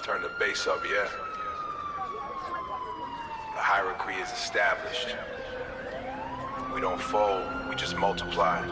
Turn the bass up, yeah. The hierarchy is established. We don't fold, we just multiply.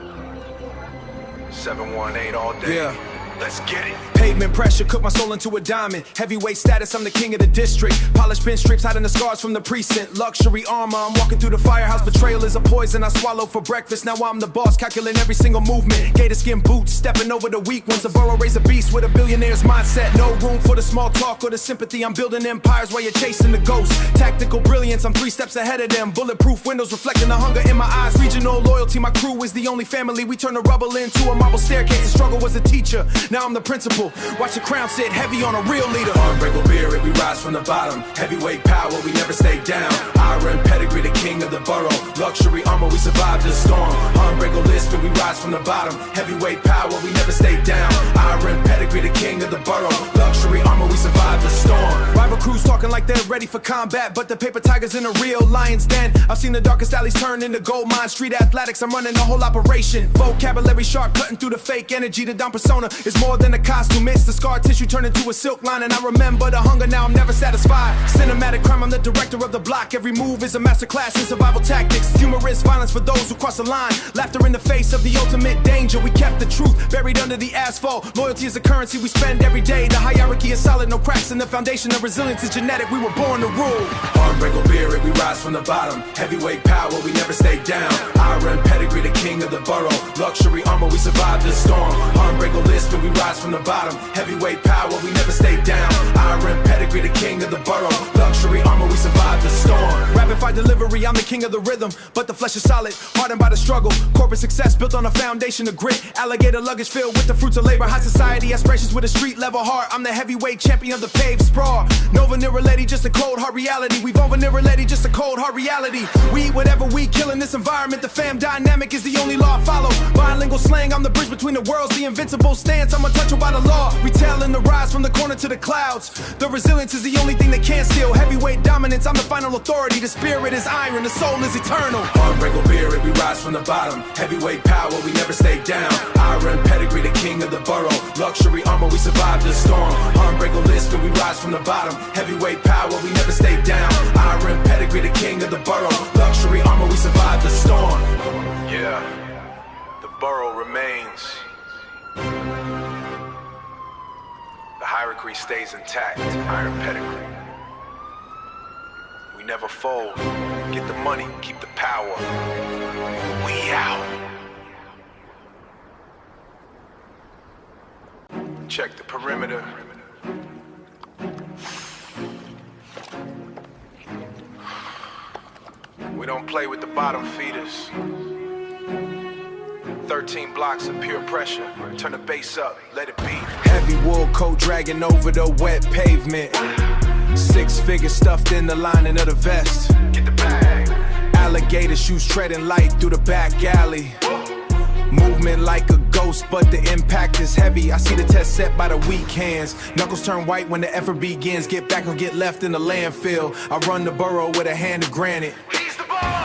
718 all day. Yeah. Let's get it. Pavement pressure, cook my soul into a diamond. Heavyweight status, I'm the king of the district. Polished bench strips, hiding the scars from the precinct. Luxury armor, I'm walking through the firehouse. Betrayal is a poison I swallow for breakfast. Now I'm the boss, calculating every single movement. Gator skin boots, stepping over the weak ones. The borough raise a beast with a billionaire's mindset. No room for the small talk or the sympathy. I'm building empires while you're chasing the ghost. Tactical brilliance, I'm 3 steps ahead of them. Bulletproof windows reflecting the hunger in my eyes. Regional loyalty, my crew is the only family. We turn the rubble into a marble staircase. The struggle was a teacher. Now I'm the principal. Watch the crown sit heavy on a real leader. Unbreakable spirit, we rise from the bottom. Heavyweight power, we never stay down. Iron pedigree, the king of the borough. Luxury armor, we survive the storm. Unbreakable spirit, we rise from the bottom. Heavyweight power, we never stay down. Iron pedigree, the king of the borough. Luxury armor, we survive the storm. Rival crews talking like they're ready for combat, but the paper tiger's in a real lion's den. I've seen the darkest alleys turn into gold mines. Street athletics, I'm running the whole operation. Vocabulary sharp, cutting through the fake energy. The down persona is more than a costume. It's the scar tissue turned into a silk line. And I remember the hunger, now I'm never satisfied. Cinematic crime, I'm the director of the block. Every move is a masterclass in survival tactics. Humorous violence for those who cross the line. Laughter in the face of the ultimate danger. We kept the truth buried under the asphalt. Loyalty is a currency we spend every day. The hierarchy is solid, no cracks in the foundation. The resilience is genetic, we were born to rule. Unbreakable spirit, we rise from the bottom. Heavyweight power, we never stay down. Iron pedigree, the king of the borough. Luxury armor, we survive the storm. Unbreakable spirit, we rise from the bottom. Heavyweight power, we never stay down. Iron pedigree, the king of the borough. Luxury armor, we survive the storm. Rapid fire delivery, I'm the king of the rhythm. But the flesh is solid, hardened by the struggle. Corporate success built on a foundation of grit. Alligator luggage filled with the fruits of labor. High society aspirations with a street level heart. I'm the heavyweight champion of the paved sprawl. No vanilla lady, just a cold hard reality. We've on vanilla lady, just a cold hard reality. We eat whatever we kill in this environment. The fam dynamic is the only law I follow. Bilingual slang, I'm the bridge between the worlds. The invincible stance, I'm untouchable by the law. We tailing the rise from the corner to the clouds. The resilience is the only thing that can't steal. Heavyweight dominance, I'm the final authority. The spirit is iron, the soul is eternal. Unbreakable spirit, we rise from the bottom. Heavyweight power, we never stay down. Iron pedigree, the king of the borough. Luxury armor, we survive the storm. Unbreakable spirit, we rise from the bottom. Heavyweight power, we never stay down. Iron pedigree, the king of the borough. Luxury armor, we survive the storm. Yeah, the borough remains. The hierarchy stays intact. Iron pedigree. We never fold. Get the money, keep the power. We out. Check the perimeter. We don't play with the bottom feeders. 13 blocks of pure pressure. Turn the bass up, let it be. Heavy wool coat dragging over the wet pavement. 6 figures stuffed in the lining of the vest. Get the bag. Alligator shoes treading light through the back alley. Movement like a ghost, but the impact is heavy. I see the test set by the weak hands. Knuckles turn white when the effort begins. Get back or get left in the landfill. I run the borough with a hand of granite.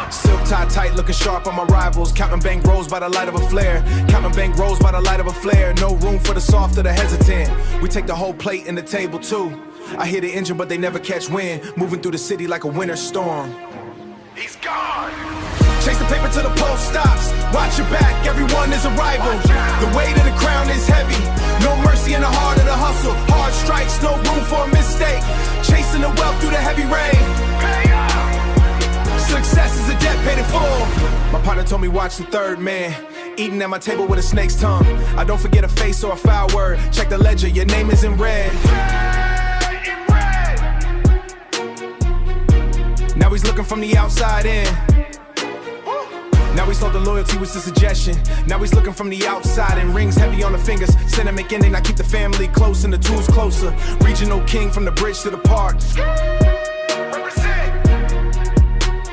Silk tie tight, looking sharp on my rivals. Counting bank rolls by the light of a flare. Counting bank rolls by the light of a flare. No room for the soft or the hesitant. We take the whole plate and the table too. I hear the engine, but they never catch wind. Moving through the city like a winter storm. He's gone. Chase the paper till the post stops. Watch your back, everyone is a rival. The weight of the crown is heavy. No mercy in the heart of the hustle. Hard strikes, no room for a mistake. Chasing the wealth through the heavy rain. Success is a debt paid in full. My partner told me watch the third man. Eating at my table with a snake's tongue. I don't forget a face or a foul word. Check the ledger, your name is in red. Now he's looking from the outside in. Now he's told the loyalty was a suggestion. Now he's looking from the outside and rings heavy on the fingers. Sentiment ending, I keep the family close and the tools closer. Regional king from the bridge to the park.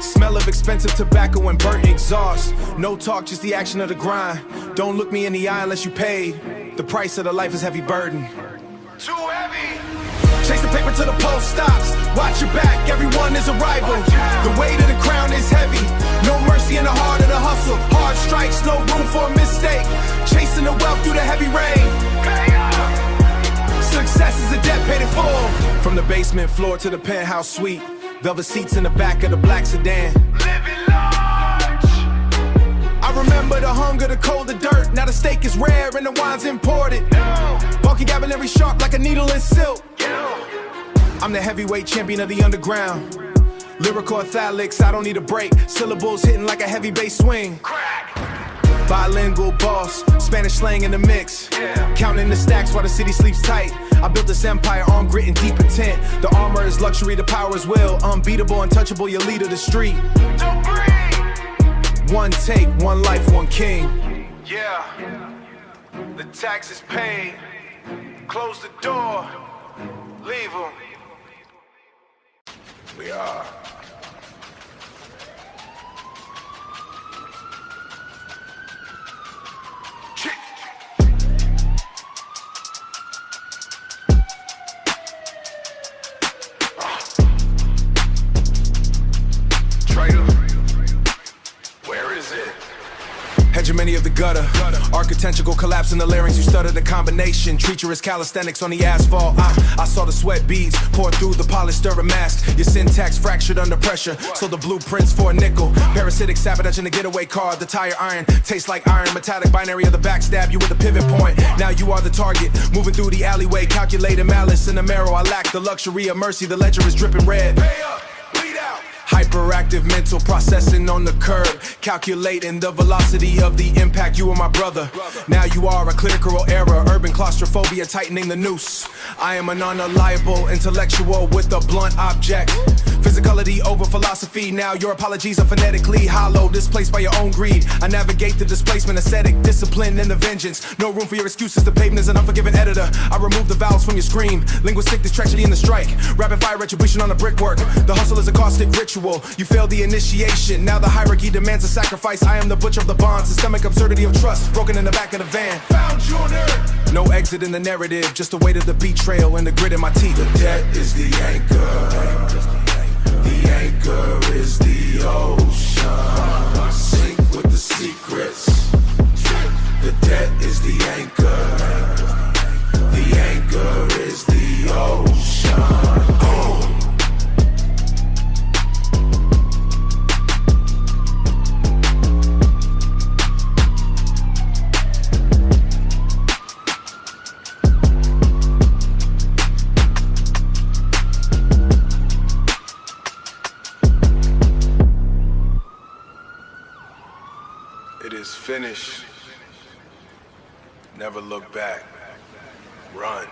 Smell of expensive tobacco and burnt exhaust. No talk, just the action of the grind. Don't look me in the eye unless you paid. The price of the life is heavy burden. Too heavy. Chase the paper till the post stops. Watch your back, everyone is a rival. The weight of the crown is heavy. No mercy in the heart of the hustle. Hard strikes, no room for a mistake. Chasing the wealth through the heavy rain. Success is a debt paid in full. basement floor to the penthouse suite. Velvet seats in the back of the black sedan. Living large. I remember the hunger, the cold, the dirt. Now the steak is rare and the wine's imported. No. Vocabulary sharp like a needle in silk. Yo. I'm the heavyweight champion of the underground. Lyrical italics, I don't need a break. Syllables hitting like a heavy bass swing. Crack. Bilingual boss, Spanish slang in the mix. Yeah. Counting the stacks while the city sleeps tight. I built this empire on grit and deep intent. The armor is luxury, the power is will. Unbeatable, untouchable, your leader, the street. Don't breathe. One take, one life, one king. Yeah. The tax is paid. Close the door. Leave 'em. We are. Hegemony of the gutter, architectural collapse in the larynx. You stutter the combination, treacherous calisthenics on the asphalt. I saw the sweat beads pour through the polyester mask. Your syntax fractured under pressure, so the blueprints for a nickel. Parasitic sabotage in the getaway car. The tire iron tastes like iron. Metallic binary of the backstab you with a pivot point. Now you are the target, moving through the alleyway. Calculated malice in the marrow. I lack the luxury of mercy. The ledger is dripping red. Pay up, bleed out. Hyperactive mental processing on the curb, calculating the velocity of the impact. You are my brother. Now you are a clerical error. Urban claustrophobia tightening the noose. I am an unreliable intellectual with a blunt object. Physicality over philosophy. Now your apologies are phonetically hollow, displaced by your own greed. I navigate the displacement, ascetic discipline and the vengeance. No room for your excuses. The pavement is an unforgiving editor. I remove the vowels from your scream. Linguistic distraction in the strike. Rapid fire retribution on the brickwork. The hustle is a caustic ritual. You failed the initiation. Now the hierarchy demands a sacrifice. I am the butcher of the bond. Systemic absurdity of trust. Broken in the back of the van. Found you on earth. No exit in the narrative. Just the weight of the betrayal and the grit in my teeth. The debt is the anchor. The anchor is the ocean. Sink with the secrets. The debt is the anchor. The anchor is the ocean. It is finished. Never look back. Run.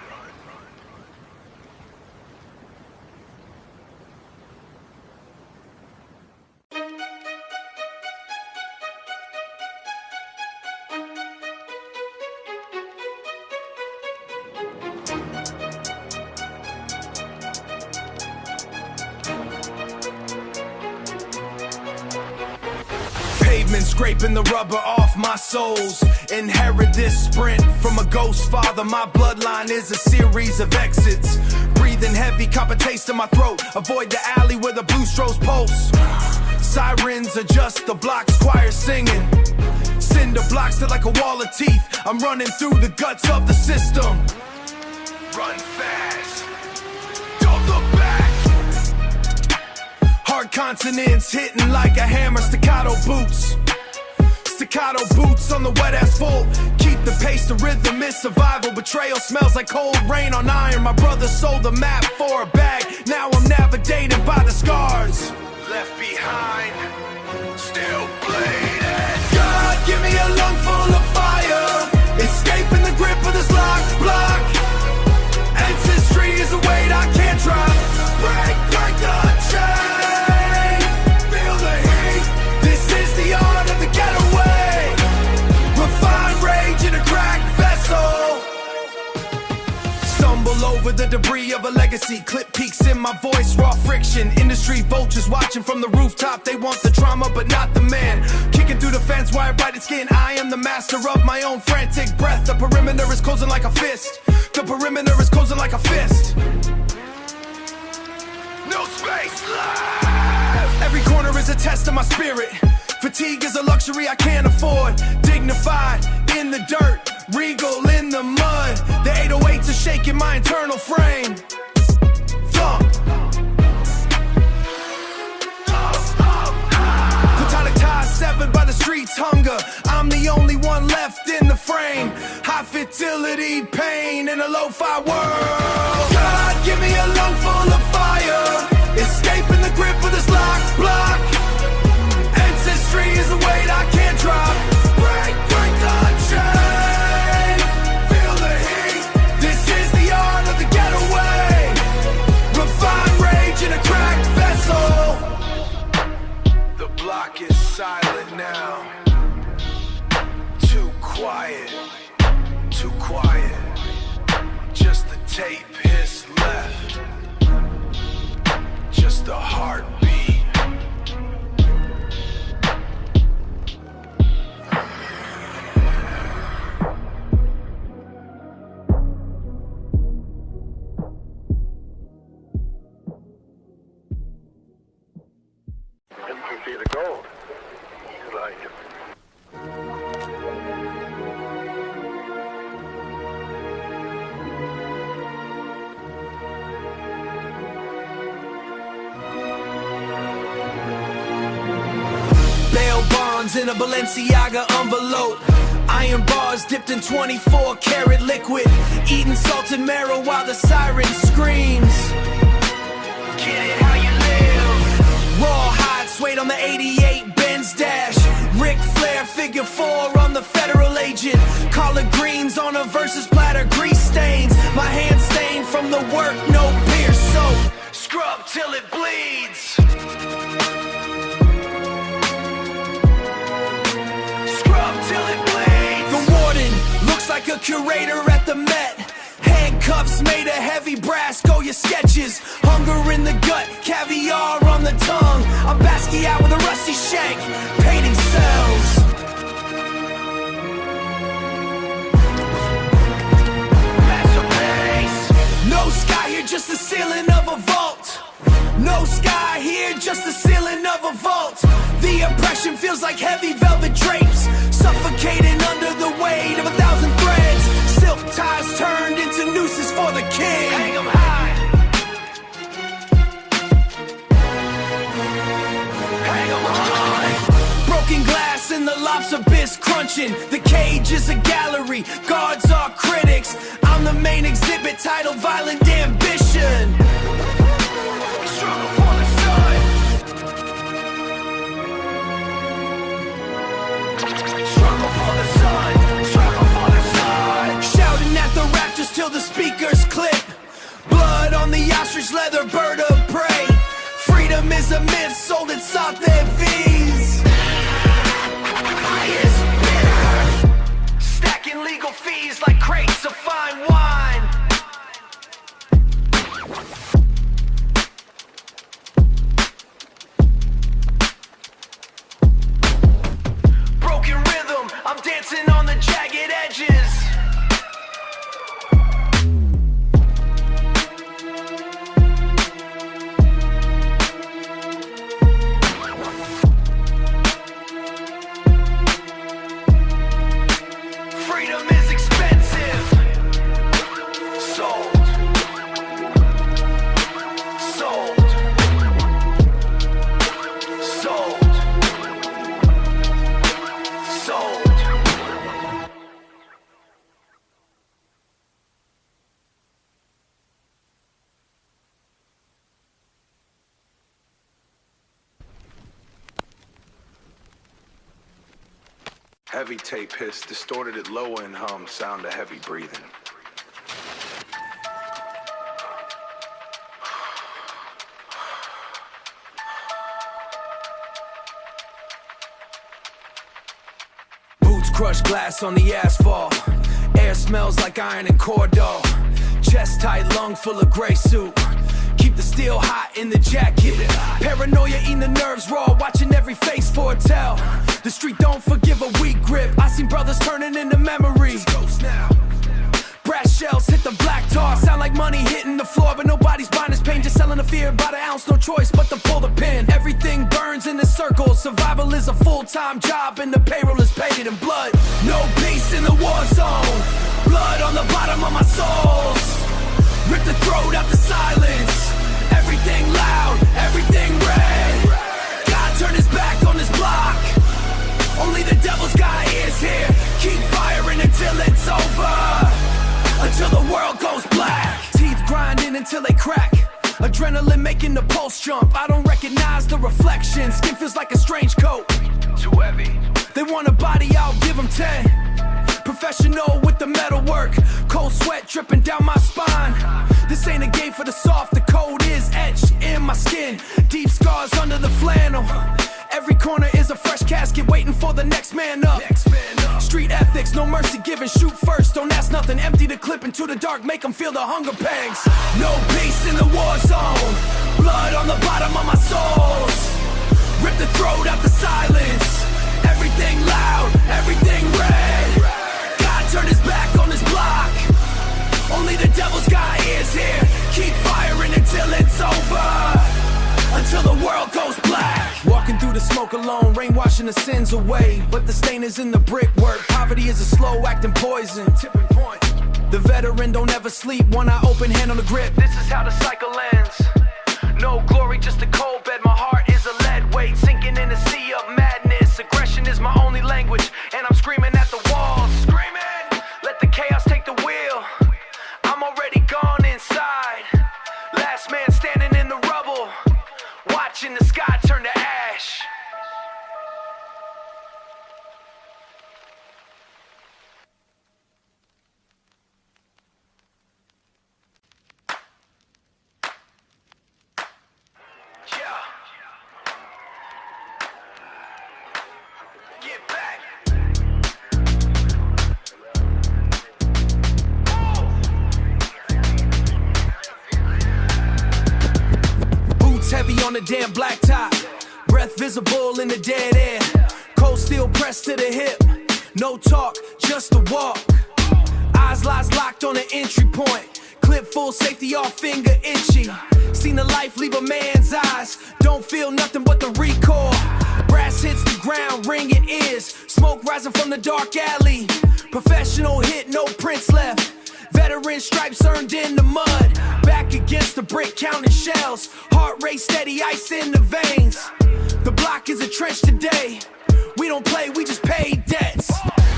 Scraping the rubber off my soles. Inherit this sprint from a ghost father. My bloodline is a series of exits. Breathing heavy, copper taste in my throat. Avoid the alley where the blue strobes pulse. Sirens adjust the blocks, choir singing. Cinder blocks are like a wall of teeth. I'm running through the guts of the system. Run fast. Don't look back. Hard consonants hitting like a hammer. Staccato boots. Staccato boots on the wet asphalt. Keep the pace, the rhythm is survival. Betrayal smells like cold rain on iron. My brother sold the map for a bag. Now I'm navigated by the scars. Left behind. Still bleeding. God, give me a lung full of fire. Escaping the grip of this locked block. Ancestry is a weight I can't drop. Break the chain. Feel the heat. This is the art of the getaway. Refined rage in a cracked vessel. Stumble over the debris of a legacy. Clip peaks in my voice, raw friction. Industry vultures watching from the rooftop. They want the drama but not the man. Kicking through the fence, wire-brighted skin. I am the master of my own frantic breath. The perimeter is closing like a fist. The perimeter is closing like a fist. No space left. Every corner is a test of my spirit. Fatigue is a luxury I can't afford. Dignified in the dirt, regal in the mud. The 808s are shaking my internal frame. Thump. breeds hunger. I'm the only one left in the frame. High fertility, pain in a lo-fi world. God, give me a lung full of fire. Escaping the grip of this lock block. Ancestry is a weight I can't drop. Break the chain. Feel the heat. This is the art of the getaway. Refined rage in a cracked vessel. The block is silent now. Too quiet, too quiet. Just the tape hiss left. Just a heartbeat. Feet of gold. You like it. Bail bonds in a Balenciaga envelope. Iron bars dipped in 24 karat liquid. Eating salted marrow while the siren screams. Get it how you live. Raw hide swayed on the 88 Benz dash. Ric Flair figure 4 on the federal agent. Collard greens on a versus platter, grease stains. My hands stained from the work, no beer soap. Scrub till it bleeds. Scrub till it bleeds. The warden looks like a curator at the Met. Handcuffs made of heavy brass, go your sketches. Hunger in the gut, caviar on the tongue. I'm Basquiat with a rusty shank, painting cells. Masterpiece. No sky here, just the ceiling of a vault. No sky here, just the ceiling of a vault. The oppression feels like heavy velvet drapes, suffocating under the weight of 1,000 threads. Silk ties turned into nooses for the king. Hang 'em high. Hang 'em high. Broken glass in the lops abyss crunching. The cage is a gallery, guards are critics. I'm the main exhibit titled Violent Ambition. Struggle for the sun. Struggle for the sun. Struggle for the sun. Shouting at the rafters till the speakers click. Blood on the ostrich leather bird of prey. Freedom is a myth sold at Sotheby's. Is bitter. Stacking legal fees like crates of fine wine. Broken rhythm, I'm dancing on the jagged edges. Freedom is expensive. Sold. Sold. Sold. Sold. Heavy tape hiss, distorted at low end hum, sound of heavy breathing. Boots crush glass on the asphalt. Air smells like iron and cordial. Chest tight, lung full of gray soup. Keep the steel hot in the jacket. Paranoia eating the nerves raw, watching every face foretell. The street don't forgive a weak grip. I seen brothers turning into memories. Ghosts now. Brass shells hit the black tar, sound like money hitting the floor, but nobody's buying this pain, just selling the fear by the ounce, no choice but to pull the pin. Everything burns in a circle, survival is a full-time job and the payroll is paid in blood. No peace in the war zone, blood on the bottom of my soles. Rip the throat out the silence, everything loud, everything red. God turned his back on this block, only the until they crack. Adrenaline making the pulse jump. I don't recognize the reflection. Skin feels like a strange coat. Too heavy. They want a body, I'll give them 10. Professional with the metal work. Cold sweat dripping down my spine. This ain't a game for the soft. The code is etched in my skin. Deep scars under the flannel. Every corner is a fresh casket waiting for the next man up. Street ethics, no mercy given. Shoot first, don't ask nothing. Empty the clip into the dark, make them feel the hunger pangs. No peace in the war zone. Blood on the bottom of my soles. Rip the throat out the silence. Everything loud, everything red. God turned his back on his block. Only the devil's got ears here. Keep firing until it's over. Until the world goes black. Walking through the smoke alone, rain washing the sins away. But the stain is in the brickwork. Poverty is a slow acting poison. Tipping point. The veteran don't ever sleep. One eye open, hand on the grip. This is how the cycle ends. No glory, just a cold bed. My heart is a lead weight, sinking in a sea of madness. Aggression is my only language, and I'm screaming at the walls. Screaming, let the chaos take the wheel. I'm already gone inside. Last man standing in the rubble, watching the sky turn to ash. Get back. Boots heavy on the damn black top. Breath visible in the dead air. Cold steel pressed to the hip. No talk, just a walk. Eyes locked on the entry point. Clip full safety, all finger itchy. Seen the life leave a man's eyes. Don't feel nothing but the recoil. Brass hits the ground, ringing ears. Smoke rising from the dark alley. Professional hit, no prints left. Veteran stripes earned in the mud. Back against the brick, counting shells. Heart rate steady, ice in the veins. The block is a trench today. We don't play, we just pay debts.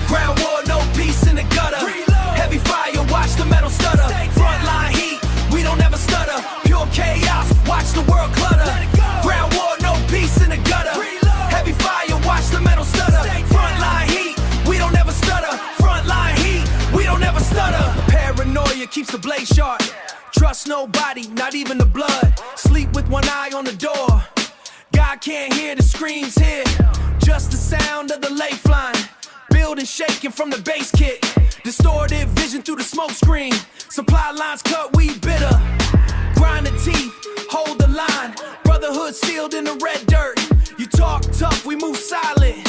Ground war, no peace in the gutter. Heavy fire, watch the metal stutter. Frontline heat, we don't ever stutter. Pure chaos, watch the world clutter. Ground war, no peace in the gutter. Heavy fire, watch the metal stutter. Frontline heat, we don't ever stutter. Frontline heat, we don't ever stutter. Paranoia keeps the blade sharp. Trust nobody, not even the blood. Sleep with one eye on the door. God can't hear the screams here. Just the sound of the lifeline. Building shaking from the base kit. Distorted vision through the smoke screen. Supply lines cut, we bitter. Grind the teeth, hold the line. Brotherhood sealed in the red dirt. You talk tough, we move silent.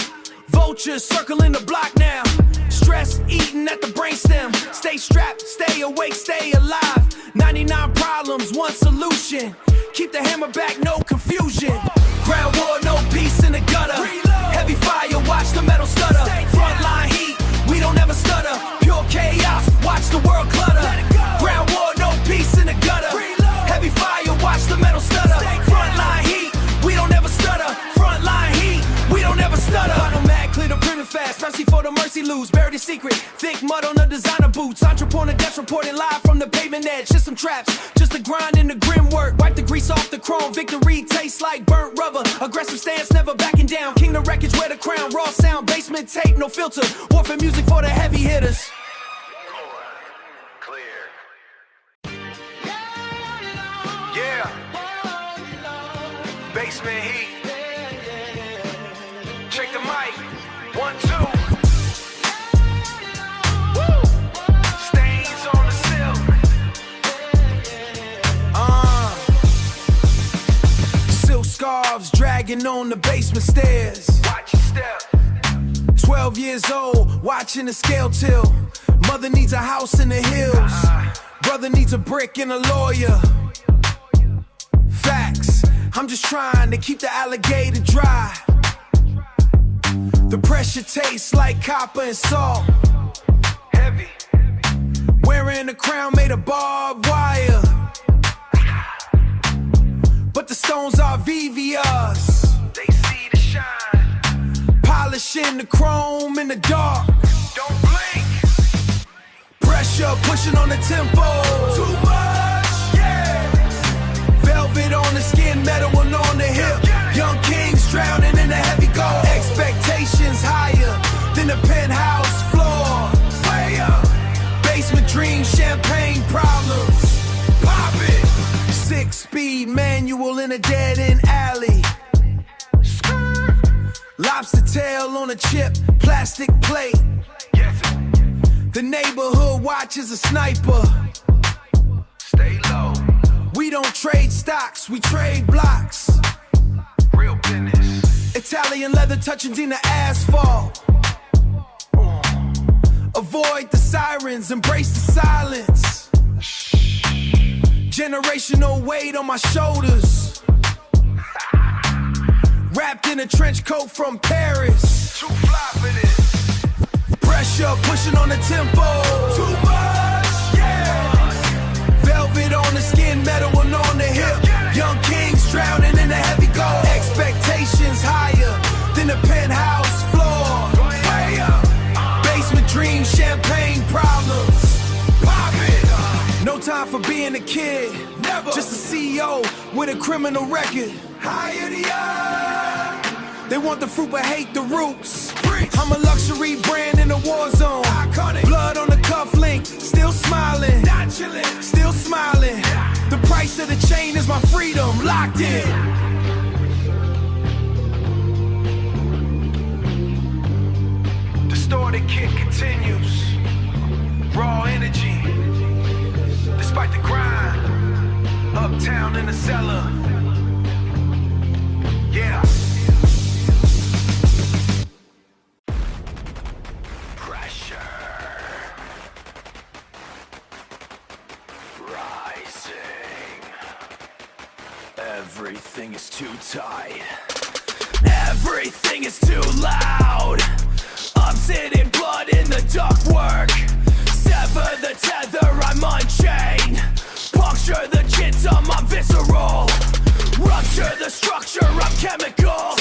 Vultures circling the block now. Stress eating at the brainstem. Stay strapped, stay awake, stay alive. 99 problems, one solution. Keep the hammer back, no confusion. Ground war, no peace in the gutter. Heavy fire, watch the metal stutter. Frontline heat, we don't ever stutter. Pure chaos, watch the world clutter. Ground war, no peace in the gutter. Heavy fire, watch the metal stutter. Frontline heat, we don't ever stutter. Frontline heat, we don't ever stutter. Final mag, clear the print fast. Mercy for the mercy lose, buried a secret. Thick mud on the designer boots. Entrepreneur death reporting live from the pavement edge. System traps, just the grind and the grim work. Wipe the grease off the chrome. Victory tastes like burnt rubber. Aggressive stance, never backing down. King the wreckage, wear the crown. Raw sound, basement tape, no filter. Warfare music for the heavy hitters. Yeah. Basement heat. Check the mic. 1, 2. Woo. Stains on the silk. Silk scarves dragging on the basement stairs. Watch your step. 12 years old, watching the scale till. Mother needs a house in the hills. Brother needs a brick and a lawyer. Facts, I'm just trying to keep the alligator dry. The pressure tastes like copper and salt. Heavy. Wearing a crown made of barbed wire. But the stones are VVRs. They see the shine. Polishing the chrome in the dark. Don't blink. Pressure pushing on the tempo. Too much. Yeah. manual in a dead-end alley. Lobster tail on a chip, plastic plate. The neighborhood watch is a sniper. Stay low. We don't trade stocks, we trade blocks. Real business. Italian leather touching Dina asphalt. Avoid the sirens, embrace the silence. Generational weight on my shoulders. Wrapped in a trench coat from Paris. Too fly for this. Pressure pushing on the tempo. Too much, yeah. Velvet on the skin, metal on the hip. Young kings drowning in the heavy gold. Expectations higher than the penthouse floor. Way up. Basement dreams, champagne problems. Pop it. No time for being a kid. Never. Just a CEO with a criminal record. Higher the eye. They want the fruit but hate the roots. Preach. I'm a luxury brand in a war zone. Iconic. Blood on the cuff link, still smiling. Not chillin'. Still smiling. The price of the chain is my freedom, locked in. Distorted kick continues. Raw energy. Despite the grind. Uptown in the cellar. Yeah. Pressure. Rising. Everything is too tight. Everything is too loud. I'm sitting blood in the ductwork. Sever the tether, I'm unchained. Puncture the jitsu, I'm visceral. Rupture the structure, I'm chemical.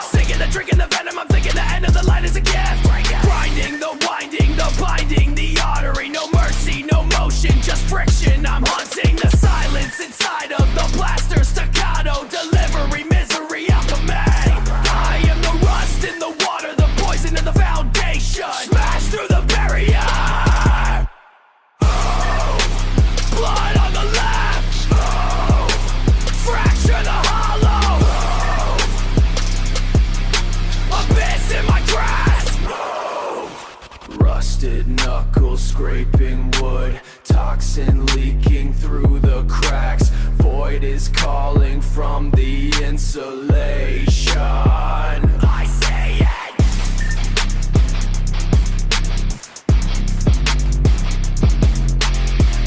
Singing the drinking the venom, I'm thinking the end of the line is a gift. Grinding the winding, the binding, the artery. No mercy, no motion, just friction. I'm hunting the silence inside of the blaster. Staccato, delivery, misery, alchemy. I am the rust in the water, the poison in the foundation. Smash through the barrier. Blood on the left. Fracture the hollow. Abyss in my grasp. Rusted knuckles scraping wood. Toxin leaking through the cracks. Void is calling from the insulation. I say it.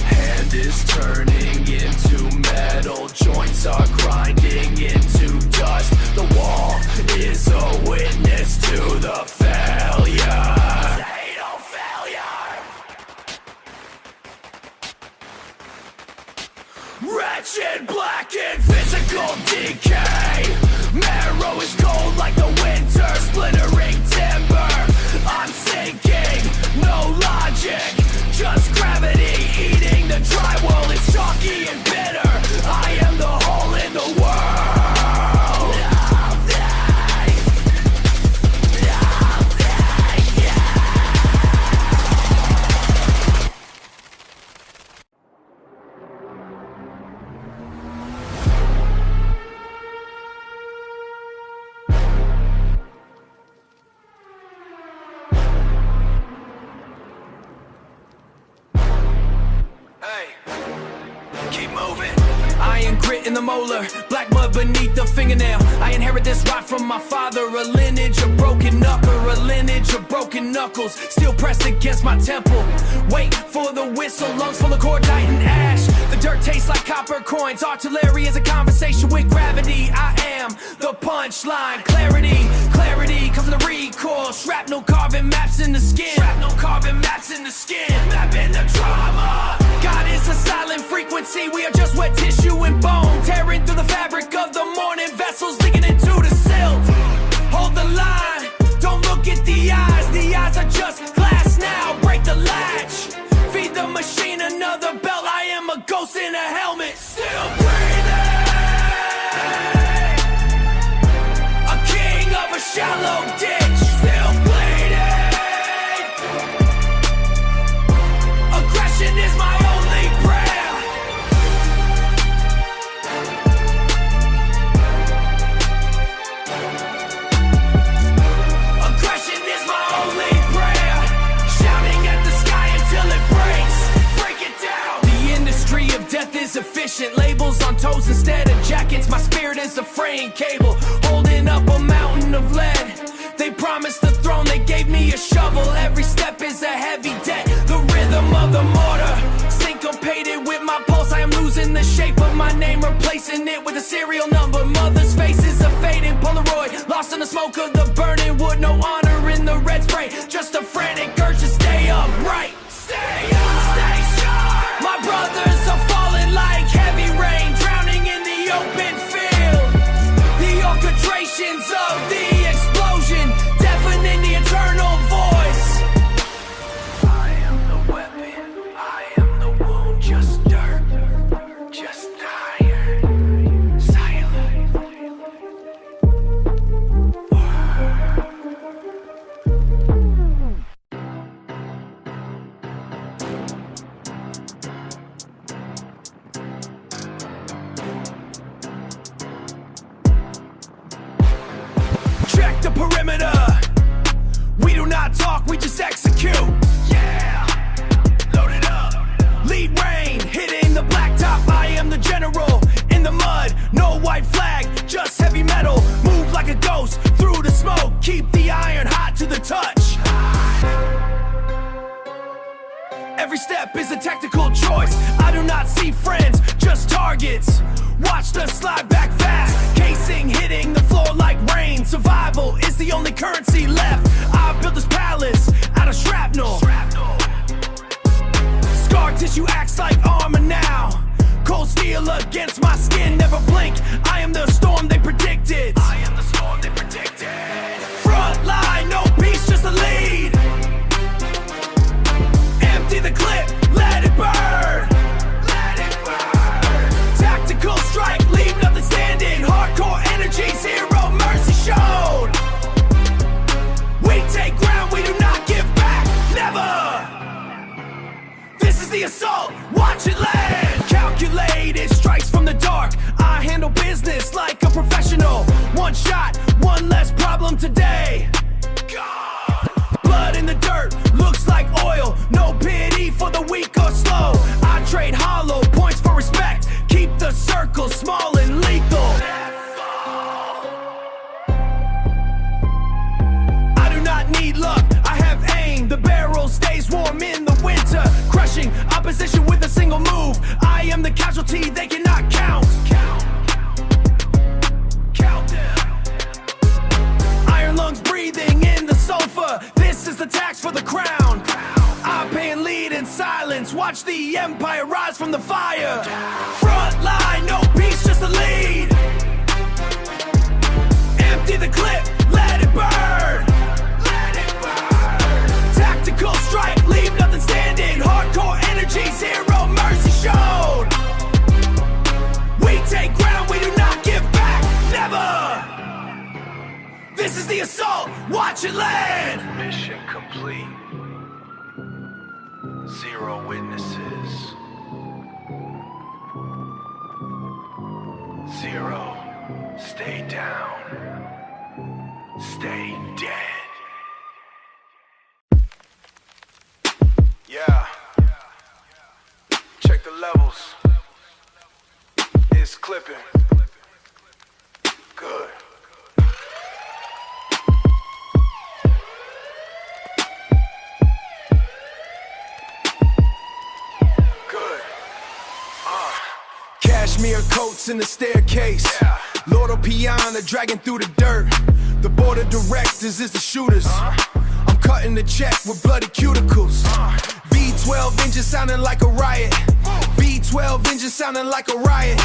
Hand is turning into metal. Joints are grinding into dust. The wall is a witness to the failure. Fatal failure. Wretched, blackened, physical decay. Marrow is cold like the winter, splintering timber. I'm sinking, no logic, just gravity eating the drywall. It's chalky and bitter. I am the hole in the world. In the molar, black mud beneath the fingernail. I inherit this rot from my father. A lineage of broken knuckle, a lineage of broken knuckles. Still pressed against my temple. Wait for the whistle, lungs full of cordite and ash. The dirt tastes like copper coins. Artillery is a conversation with gravity. I am the punchline. Clarity, clarity comes from the recoil. Shrapnel carving maps in the skin. Shrapnel carving maps in the skin. Mapping the trauma. God is a silent frequency. We are just wet tissue and bone. Tearing through the fabric of the morning. Vessels leaking into the silt. Hold the line. Don't look at the eyes. The eyes are just glass now. Break the latch. Feed the machine another belt. I am a ghost in a helmet. Still breathing. A king of a shallow ditch. Still bleeding. Aggression is my only prayer. is efficient. Labels on toes instead of jackets. My spirit is a fraying cable, holding up a mountain of lead. They promised the throne, they gave me a shovel. Every step is a heavy debt. The rhythm of the mortar, syncopated with my pulse. I am losing the shape of my name, replacing it with a serial number. Mother's face is a fading Polaroid, lost in the smoke of the burning wood. No honor in the red spray, just a frantic urge to stay upright. Stay up, stay sharp. My brothers are falling like heavy rain, drowning in the open field. The orchestrations of the explosion, deafening the eternal voice. I am the weapon, I am the wound, just dirt, just iron, silent. Check the perimeter. We do not talk, we just execute. Yeah, load it up. Lead rain, hitting the blacktop. I am the general in the mud. No white flag, just heavy metal. Move like a ghost through the smoke. Keep the iron hot to the touch. Every step is a tactical choice. I do not see friends, just targets. Watch the slide back fast. Casing hitting the floor like rain. Survival is the only currency left. I built this palace out of shrapnel. Scar tissue acts like armor now. Cold steel against my skin, never blink. I am the storm they predicted. I am the storm they predicted. Front line, no peace, just a lead. Empty the clip, let it burn. Let it burn. Tactical strike, leave nothing standing. Hardcore energy, zero mercy shown. We take ground, we do not give back, never. This is the assault, watch it land. Calculated strikes from the dark. I handle business like a professional. One shot, one less problem today. God. Blood in the dirt, looks like oil. No pity for the weak or slow. I trade hollow points for respect. Keep the circle small and lethal. I do not need luck, I have aim. The barrel stays warm in the winter, crushing opposition with a single move. I am the casualty they cannot count. Count them. Iron lungs breathing in the sofa. This is the tax for the crown. I pay and lead in silence. Watch the empire rise from the fire. Front line, no peace, just a lead. Empty the clip, let it burn. Let it burn. Tactical strike, leave nothing standing. Hardcore energy, zero mercy shown. We take ground, we do not give back, never. This is the assault, watch it land. Mission complete. 0 witnesses. 0. Stay down. Stay dead. Yeah. Check the levels. It's clipping. Good. Cashmere coats in the staircase. Yeah. Lord Piana dragging through the dirt. The board of directors is the shooters. I'm cutting the check with bloody cuticles. V12 engine sounding like a riot. V12 engine sounding like a riot.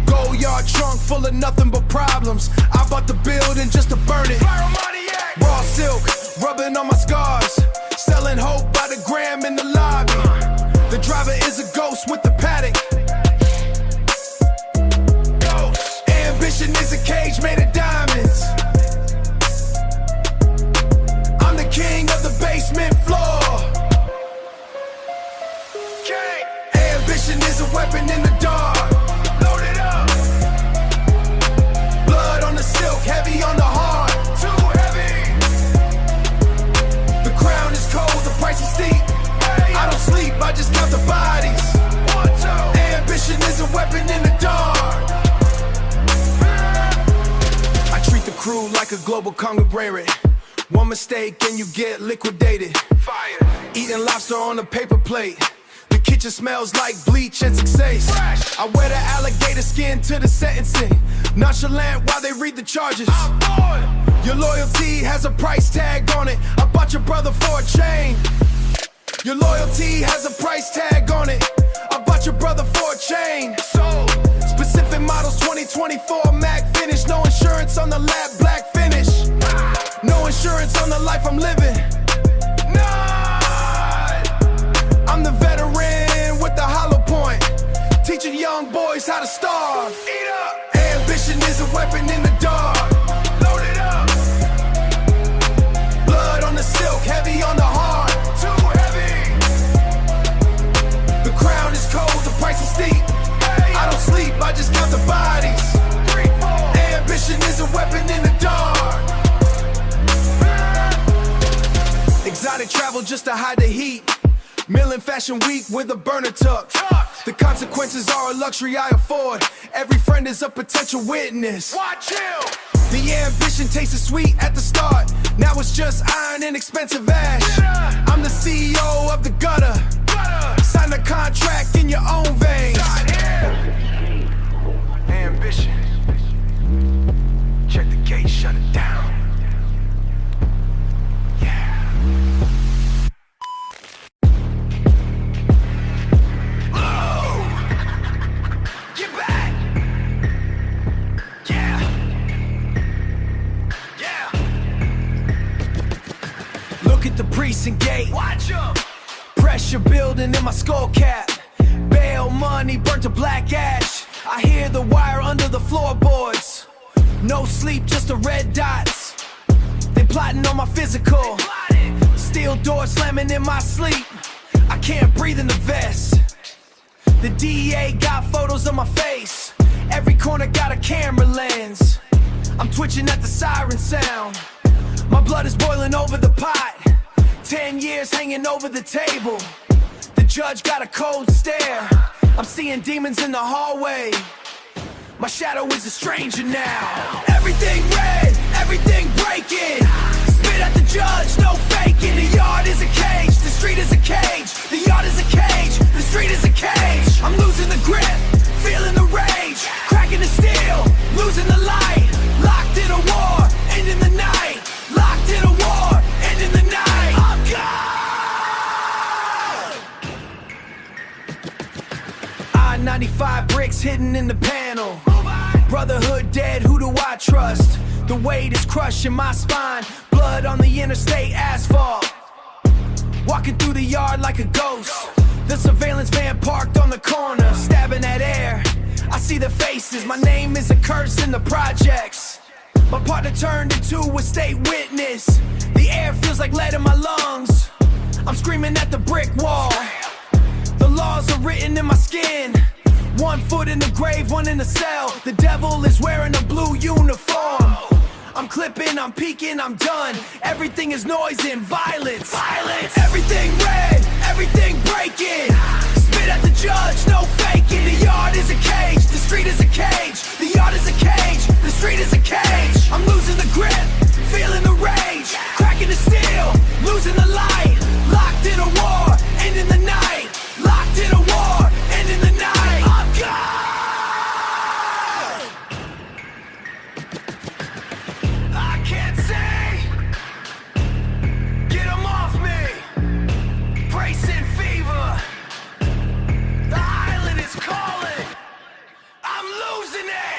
Go yard trunk full of nothing but problems. I bought the building just to burn it. Raw silk rubbing on my scars. Selling hope by the gram in the lobby. The driver is a ghost with the paddock. Ambition is a cage made of diamonds. I'm the king of the basement floor. Ambition is a weapon in the dark. Load it up. Blood on the silk, heavy on the heart. Too heavy. The crown is cold, the price is steep. I don't sleep, I just count the bodies. Ambition is a weapon in the dark. I treat the crew like a global conglomerate. One mistake and you get liquidated. Fire. Eating lobster on a paper plate. The kitchen smells like bleach and success. Fresh. I wear the alligator skin to the sentencing. Nonchalant while they read the charges. Your loyalty has a price tag on it. I bought your brother for a chain. Your loyalty has a price tag on it. I bought your brother for a chain. So specific models 2024 Mac finish. No insurance on the lab black finish. No insurance on the life I'm living. I'm the veteran with the hollow point, teaching young boys how to starve. Eat up. Ambition is a weapon in the dark. Load it up. Blood on the silk, heavy on the heart. Too heavy. The crown is cold, the price is steep. Hey, I don't sleep, I just count the bodies. 3, 4. Ambition is a weapon in the dark. Exotic travel just to hide the heat. Millen Fashion Week with a burner tuck. The consequences are a luxury I afford. Every friend is a potential witness. Watch him. The ambition tasted sweet at the start. Now it's just iron and expensive ash. I'm the CEO of the gutter. Sign the contract in your own veins. Ambition. Check the gate, shut it down. The precinct gate. Watch 'em. Pressure building in my skull cap. Bail money burnt to black ash. I hear the wire under the floorboards. No sleep, just the red dots. They plotting on my physical. Steel door slamming in my sleep. I can't breathe in the vest. The DEA got photos of my face. Every corner got a camera lens. I'm twitching at the siren sound. My blood is boiling over the pot. 10 years hanging over the table. The judge got a cold stare. I'm seeing demons in the hallway. My shadow is a stranger now. Everything red, everything breaking. Spit at the judge, no faking. The yard is a cage, the street is a cage. The yard is a cage, the street is a cage. I'm losing the grip, feeling the rage. Cracking the steel, losing the light. Locked in a war, ending the night. Locked in a war, ending the night. I'm gone. I-95 bricks hidden in the panel. Brotherhood dead, who do I trust? The weight is crushing my spine. Blood on the interstate asphalt. Walking through the yard like a ghost. The surveillance van parked on the corner, stabbing at air. I see the faces, my name is a curse in the projects. My partner turned into a state witness. The air feels like lead in my lungs. I'm screaming at the brick wall. The laws are written in my skin. 1 foot in the grave, 1 in the cell. The devil is wearing a blue uniform. I'm clipping, I'm peeking, I'm done. Everything is noise and violence. Violence. Everything red, everything breaking. Spit at the judge, no faking. The yard is a cage, the street is a cage. The yard is a cage, the street is a cage. I'm losing the grip, feeling the rage. Cracking the steel, losing the light. Locked in a war, ending the night. Locked in a war, ending the night. I'm gone. I can't say. Get 'em off me. Bracing fever. The island is calling. I'm losing it.